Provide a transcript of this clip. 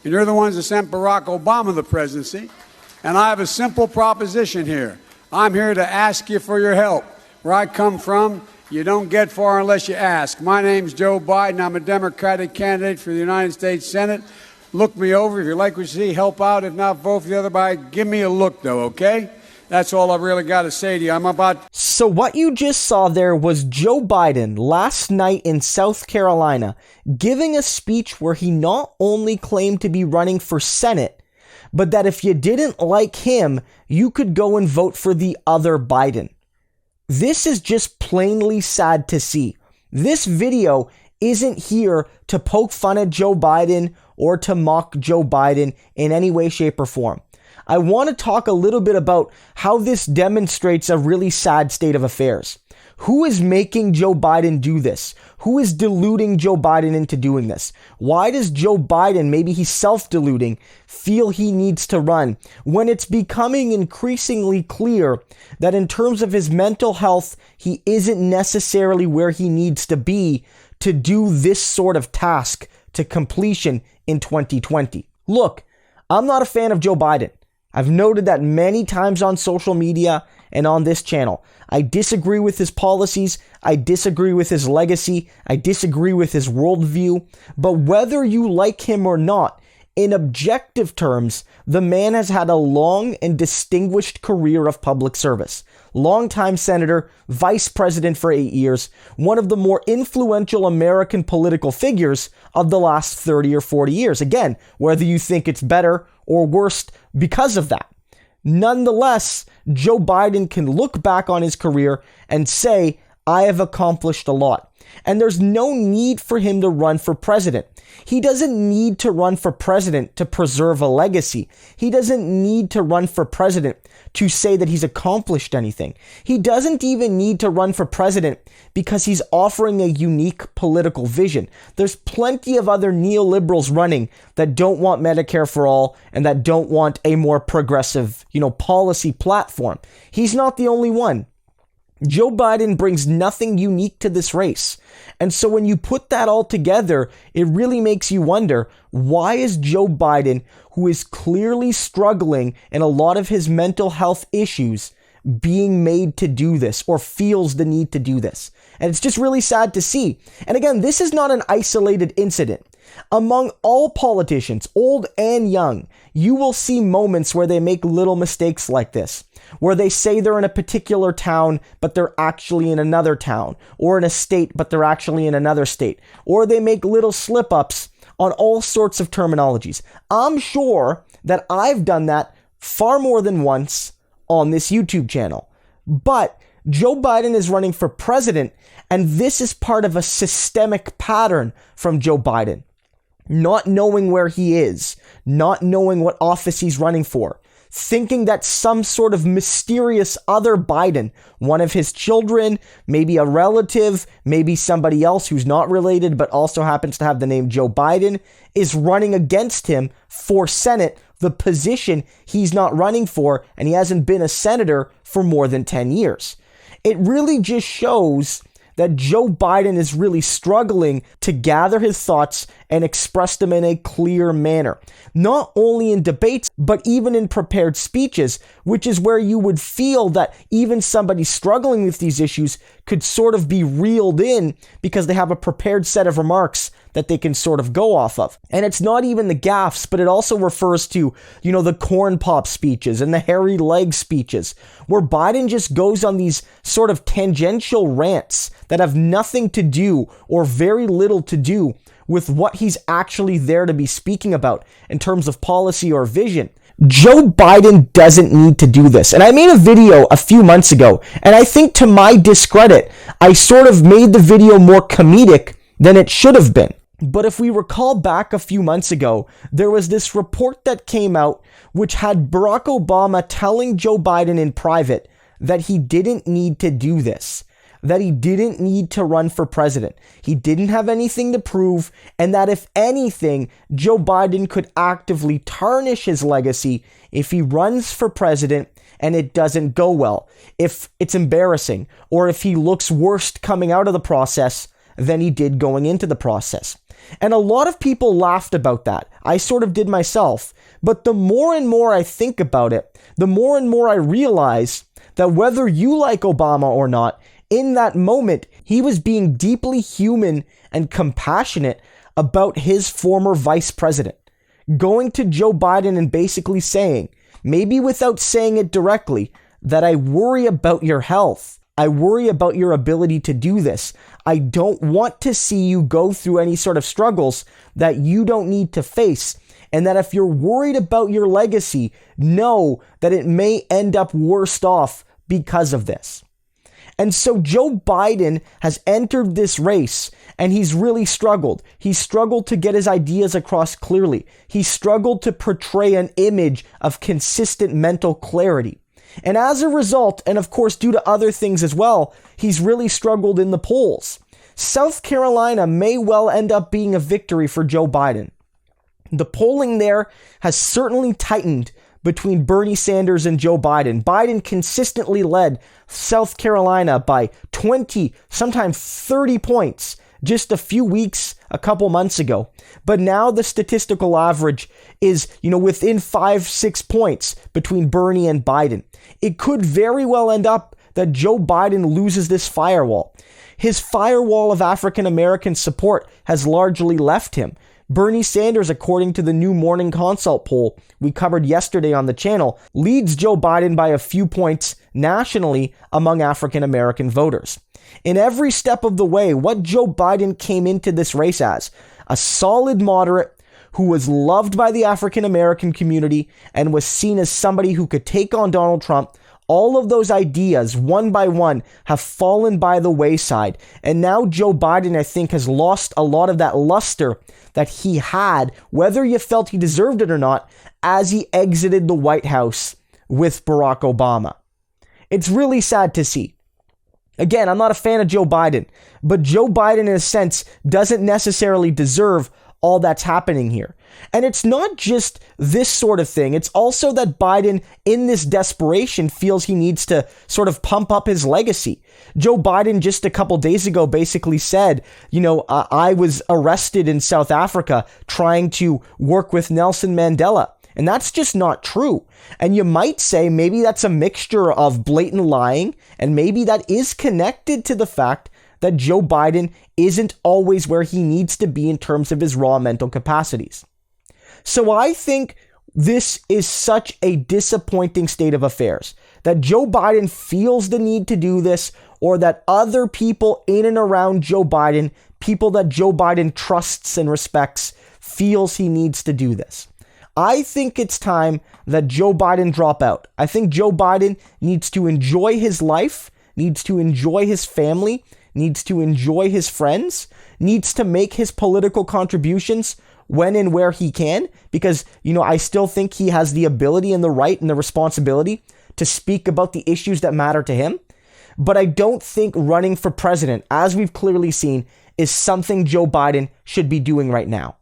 and you're the ones that sent Barack Obama the presidency. And I have a simple proposition here. I'm here to ask you for your help. Where I come from, you don't get far unless you ask. My name's Joe Biden. I'm a Democratic candidate for the United States Senate. Look me over. If you like what you see, help out. If not, vote for the other guy. Give me a look, though, okay? That's all I've really got to say to you. So what you just saw there was Joe Biden last night in South Carolina giving a speech where he not only claimed to be running for Senate, but that if you didn't like him, you could go and vote for the other Biden. This is just plainly sad to see. This video isn't here to poke fun at Joe Biden or to mock Joe Biden in any way, shape, or form. I want to talk a little bit about how this demonstrates a really sad state of affairs. Who is making Joe Biden do this? Who is deluding Joe Biden into doing this? Why does Joe Biden, maybe he's self-deluding, feel he needs to run when it's becoming increasingly clear that in terms of his mental health, he isn't necessarily where he needs to be to do this sort of task to completion in 2020? Look, I'm not a fan of Joe Biden. I've noted that many times on social media and on this channel. I disagree with his policies. I disagree with his legacy. I disagree with his worldview. But whether you like him or not, in objective terms, the man has had a long and distinguished career of public service. Longtime senator, vice president for 8 years, one of the more influential American political figures of the last 30 or 40 years. Again, whether you think it's better or worse because of that. Nonetheless, Joe Biden can look back on his career and say, I have accomplished a lot. And there's no need for him to run for president. He doesn't need to run for president to preserve a legacy. He doesn't need to run for president to say that he's accomplished anything. He doesn't even need to run for president because he's offering a unique political vision. There's plenty of other neoliberals running that don't want Medicare for all and that don't want a more progressive, policy platform. He's not the only one. Joe Biden brings nothing unique to this race. And so when you put that all together, it really makes you wonder, why is Joe Biden, who is clearly struggling in a lot of his mental health issues, being made to do this or feels the need to do this? And it's just really sad to see. And again, this is not an isolated incident. Among all politicians, old and young, you will see moments where they make little mistakes like this, where they say they're in a particular town, but they're actually in another town, or in a state, but they're actually in another state, or they make little slip-ups on all sorts of terminologies. I'm sure that I've done that far more than once on this YouTube channel. But Joe Biden is running for president, and this is part of a systemic pattern from Joe Biden. Not knowing where he is, not knowing what office he's running for, thinking that some sort of mysterious other Biden, one of his children, maybe a relative, maybe somebody else who's not related but also happens to have the name Joe Biden, is running against him for Senate, the position he's not running for, and he hasn't been a senator for more than 10 years. It really just shows that Joe Biden is really struggling to gather his thoughts and express them in a clear manner. Not only in debates, but even in prepared speeches, which is where you would feel that even somebody struggling with these issues could sort of be reeled in because they have a prepared set of remarks that they can sort of go off of. And it's not even the gaffes, but it also refers to, the corn pop speeches and the hairy leg speeches, where Biden just goes on these sort of tangential rants that have nothing to do or very little to do with what he's actually there to be speaking about in terms of policy or vision. Joe Biden doesn't need to do this. And I made a video a few months ago, and I think to my discredit, I sort of made the video more comedic than it should have been. But if we recall back a few months ago, there was this report that came out which had Barack Obama telling Joe Biden in private that he didn't need to do this, that he didn't need to run for president. He didn't have anything to prove, and that if anything, Joe Biden could actively tarnish his legacy if he runs for president and it doesn't go well, if it's embarrassing, or if he looks worse coming out of the process than he did going into the process. And a lot of people laughed about that. I sort of did myself. But the more and more I think about it, the more and more I realize that whether you like Obama or not, in that moment, he was being deeply human and compassionate about his former vice president. Going to Joe Biden and basically saying, maybe without saying it directly, that I worry about your health. I worry about your ability to do this. I don't want to see you go through any sort of struggles that you don't need to face. And that if you're worried about your legacy, know that it may end up worse off because of this. And so Joe Biden has entered this race and he's really struggled. He's struggled to get his ideas across clearly. He's struggled to portray an image of consistent mental clarity. And as a result, and of course due to other things as well, he's really struggled in the polls. South Carolina may well end up being a victory for Joe Biden. The polling there has certainly tightened between Bernie Sanders and Joe Biden. Biden consistently led South Carolina by 20, sometimes 30 points just a couple months ago. But now the statistical average is, within 5-6 points between Bernie and Biden. It could very well end up that Joe Biden loses this firewall. His firewall of African American support has largely left him. Bernie Sanders, according to the new Morning Consult poll we covered yesterday on the channel, leads Joe Biden by a few points nationally among African American voters. In every step of the way, what Joe Biden came into this race as, a solid moderate who was loved by the African American community and was seen as somebody who could take on Donald Trump. All of those ideas, one by one, have fallen by the wayside. And now Joe Biden, I think, has lost a lot of that luster that he had, whether you felt he deserved it or not, as he exited the White House with Barack Obama. It's really sad to see. Again, I'm not a fan of Joe Biden, but Joe Biden, in a sense, doesn't necessarily deserve all that's happening here. And it's not just this sort of thing. It's also that Biden, in this desperation, feels he needs to sort of pump up his legacy. Joe Biden just a couple days ago basically said, I was arrested in South Africa trying to work with Nelson Mandela. And that's just not true. And you might say maybe that's a mixture of blatant lying, and maybe that is connected to the fact that Joe Biden isn't always where he needs to be in terms of his raw mental capacities. So I think this is such a disappointing state of affairs, that Joe Biden feels the need to do this, or that other people in and around Joe Biden, people that Joe Biden trusts and respects, feels he needs to do this. I think it's time that Joe Biden drop out. I think Joe Biden needs to enjoy his life, needs to enjoy his family, needs to enjoy his friends, needs to make his political contributions when and where he can, because, I still think he has the ability and the right and the responsibility to speak about the issues that matter to him. But I don't think running for president, as we've clearly seen, is something Joe Biden should be doing right now.